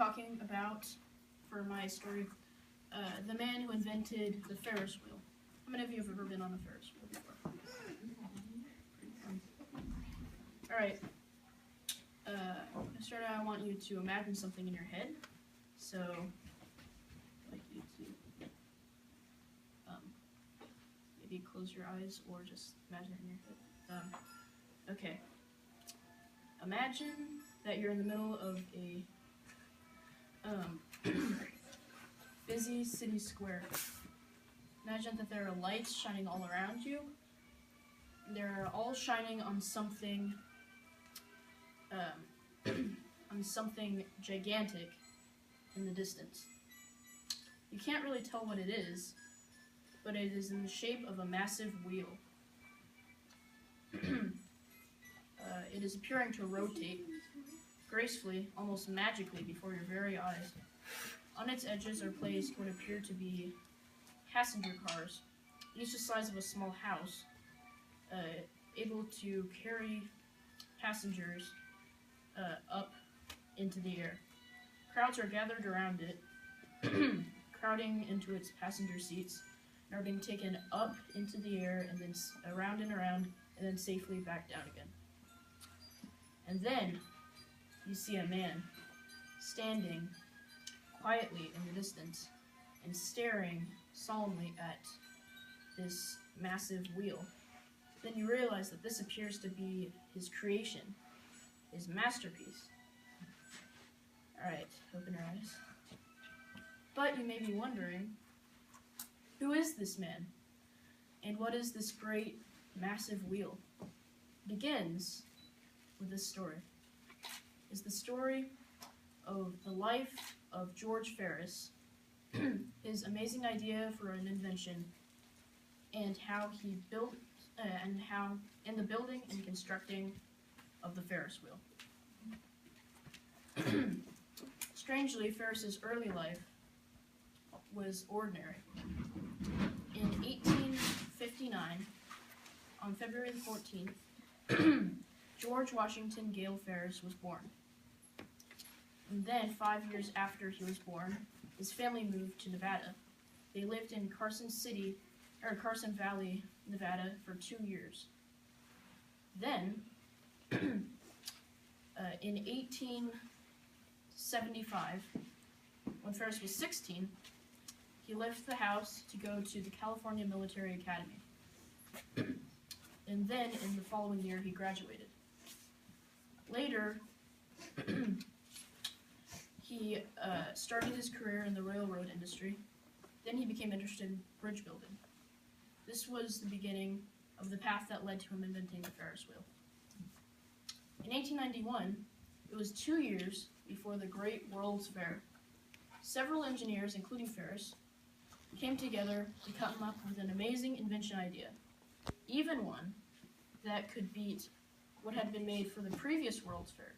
talking about, for my story, the man who invented the Ferris wheel. How many of you have ever been on a Ferris wheel before? Alright. To start out, I want you to imagine something in your head. So, I'd like you to maybe close your eyes or just imagine it in your head. Okay. Imagine that you're in the middle of a busy city square. Imagine that there are lights shining all around you. They're all shining on something gigantic in the distance. You can't really tell what it is, but it is in the shape of a massive wheel. It is appearing to rotate gracefully, almost magically, before your very eyes. On its edges are placed what appear to be passenger cars, each the size of a small house, able to carry passengers up into the air. Crowds are gathered around it, crowding into its passenger seats, and are being taken up into the air, and then around and around, and then safely back down again. And then you see a man standing quietly in the distance and staring solemnly at this massive wheel. Then you realize that this appears to be his creation, his masterpiece. Alright, open your eyes. But you may be wondering, who is this man? And what is this great, massive wheel? It begins with this story. It's the story of the life of George Ferris, his amazing idea for an invention, and how he built, and the building and constructing of the Ferris wheel. Strangely, Ferris's early life was ordinary. In 1859, on February the 14th, George Washington Gale Ferris was born. And then, 5 years after he was born, his family moved to Nevada. They lived in Carson Valley, Nevada, for 2 years. Then, in 1875, when Ferris was 16, he left the house to go to the California Military Academy. And then, in the following year, he graduated. Later, he started his career in the railroad industry. Then he became interested in bridge building. This was the beginning of the path that led to him inventing the Ferris wheel. In 1891, it was 2 years before the Great World's Fair. Several engineers, including Ferris, came together to come up with an amazing invention idea, even one that could beat what had been made for the previous World's Fair,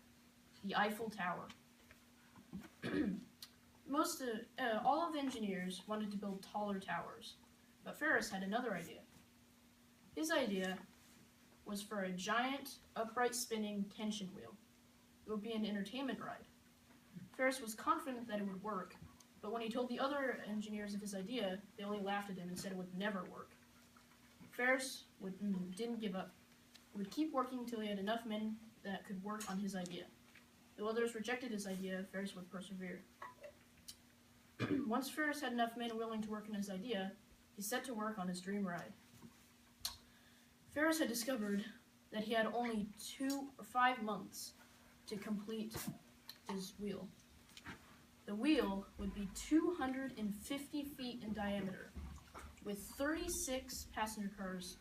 the Eiffel Tower. All of the engineers wanted to build taller towers, but Ferris had another idea. His idea was for a giant, upright spinning tension wheel. It would be an entertainment ride. Ferris was confident that it would work, but when he told the other engineers of his idea, they only laughed at him and said it would never work. Ferris didn't give up. He would keep working until he had enough men that could work on his idea. Though others rejected his idea, Ferris would persevere. Once Ferris had enough men willing to work on his idea, he set to work on his dream ride. Ferris had discovered that he had only 2 or 5 months to complete his wheel. The wheel would be 250 feet in diameter, with 36 passenger cars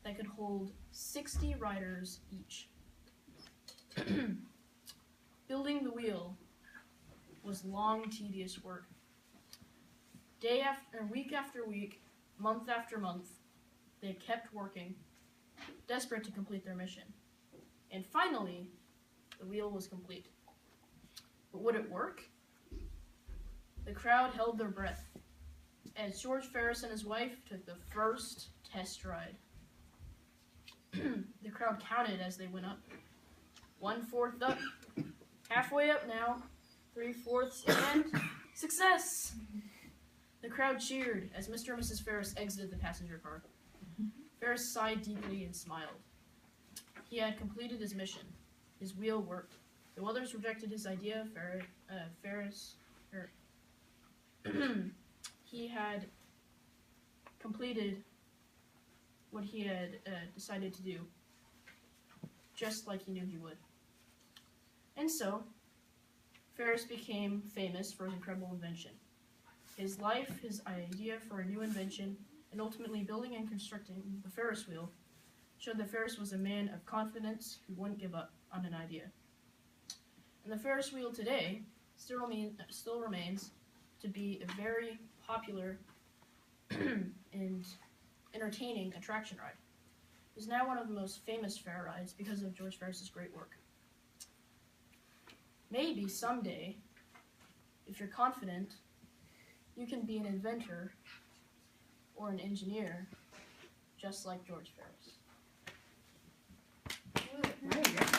that could hold 60 riders each. Building the wheel was long, tedious work. Week after week, month after month, they kept working, desperate to complete their mission. And finally, the wheel was complete. But would it work? The crowd held their breath as George Ferris and his wife took the first test ride. The crowd counted as they went up. 1/4 up. Halfway up now. 3/4 and success! The crowd cheered as Mr. and Mrs. Ferris exited the passenger car. Ferris sighed deeply and smiled. He had completed his mission. His wheel worked. Though others rejected his idea, he had completed what he had decided to do, just like he knew he would. And so, Ferris became famous for his incredible invention. His life, his idea for a new invention, and ultimately building and constructing the Ferris wheel showed that Ferris was a man of confidence who wouldn't give up on an idea. And the Ferris wheel today still remains to be a very popular and entertaining attraction ride. It is now one of the most famous fair rides because of George Ferris's great work. Maybe someday, if you're confident, you can be an inventor or an engineer just like George Ferris. There you go.